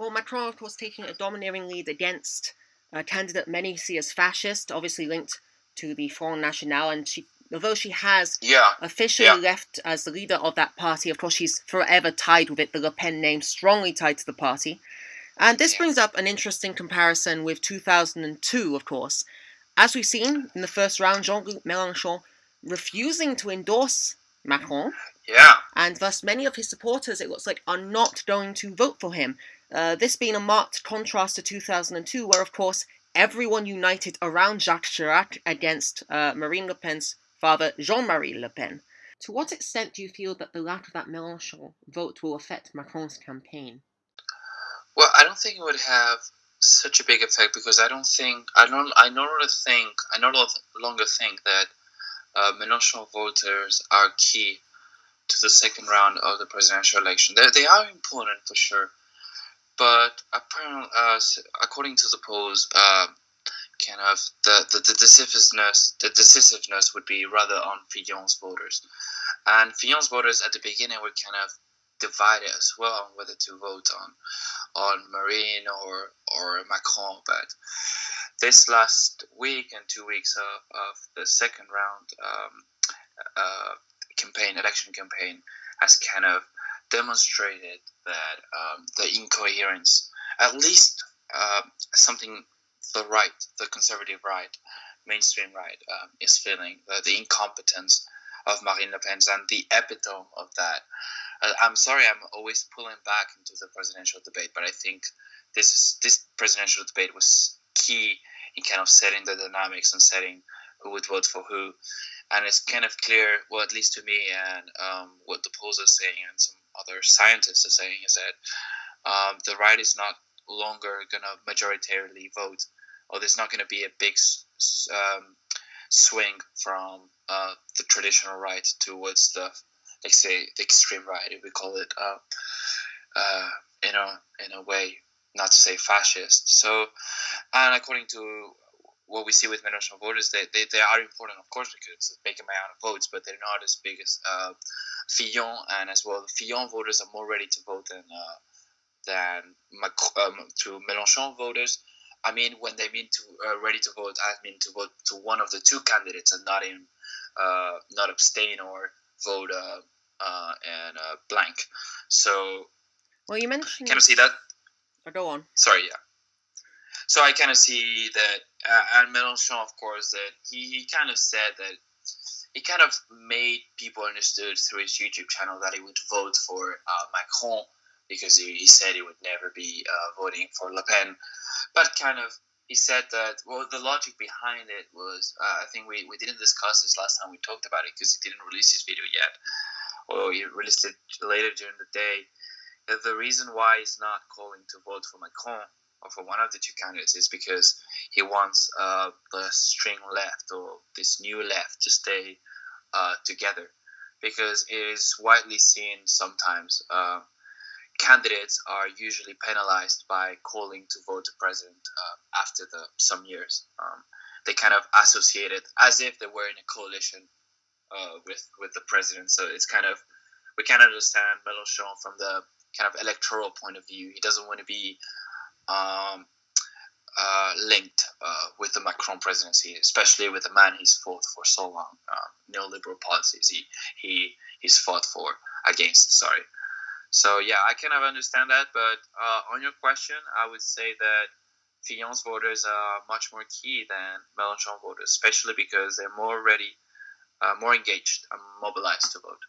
Well, Macron, of course, taking a domineering lead against a candidate many see as fascist, obviously linked to the Front National, and although she has officially left as the leader of that party, of course, she's forever tied with it, the Le Pen name strongly tied to the party. And this brings up an interesting comparison with 2002, of course. As we've seen in the first round, Jean-Luc Mélenchon refusing to endorse Macron, and thus many of his supporters, it looks like, are not going to vote for him. This being a marked contrast to 2002, where, of course, everyone united around Jacques Chirac against Marine Le Pen's father, Jean-Marie Le Pen. To what extent do you feel that the lack of that Mélenchon vote will affect Macron's campaign? Well, I don't think it would have such a big effect because I no longer think that Mélenchon voters are key to the second round of the presidential election. They are important for sure, but apparently, according to the polls, kind of the decisiveness would be rather on Fillon's voters, and Fillon's voters at the beginning were kind of divided as well on whether to vote on Marine or Macron. But this last week and 2 weeks of the second round election campaign, has kind of demonstrated that the incoherence, at least something the conservative right, mainstream right, is feeling, the incompetence of Marine Le Pen, and the epitome of that. I'm sorry, I'm always pulling back into the presidential debate, but I think this presidential debate was key in kind of setting the dynamics and setting who would vote for who. And it's kind of clear, well, at least to me, and what the polls are saying and some other scientists are saying, is that the right is not longer going to majoritarily vote, or there's not going to be a big swing from the traditional right towards the, let's say, the extreme right, if we call it, in a way, not to say fascist. So, and according to what we see with Mélenchon voters, they are important, of course, because it's a big amount of votes, but they're not as big as Fillon, and as well, the Fillon voters are more ready to vote than to Mélenchon voters. I mean, when they mean to ready to vote, I mean to vote to one of the two candidates and not abstain or vote and blank. So, well, you mentioned. Kind of see that. Go on. Sorry, yeah. So I kind of see that, and Mélenchon, of course, that he kind of said that he kind of made people understood through his YouTube channel that he would vote for Macron, because he said he would never be voting for Le Pen. But kind of, he said that, well, the logic behind it was, I think we didn't discuss this last time we talked about it, because he didn't release his video yet, or he released it later during the day. That the reason why he's not calling to vote for Macron or for one of the two candidates is because he wants the string left, or this new left, to stay together, because it is widely seen sometimes candidates are usually penalized by calling to vote the president after some years. They kind of associate it as if they were in a coalition with the president. So it's kind of, we can understand Mélenchon from the kind of electoral point of view. He doesn't want to be linked with the Macron presidency, especially with the man he's fought for so long, neoliberal policies he's fought against. Sorry. So yeah, I kind of understand that, but on your question, I would say that Fillon's voters are much more key than Mélenchon voters, especially because they're more ready, more engaged, and mobilized to vote.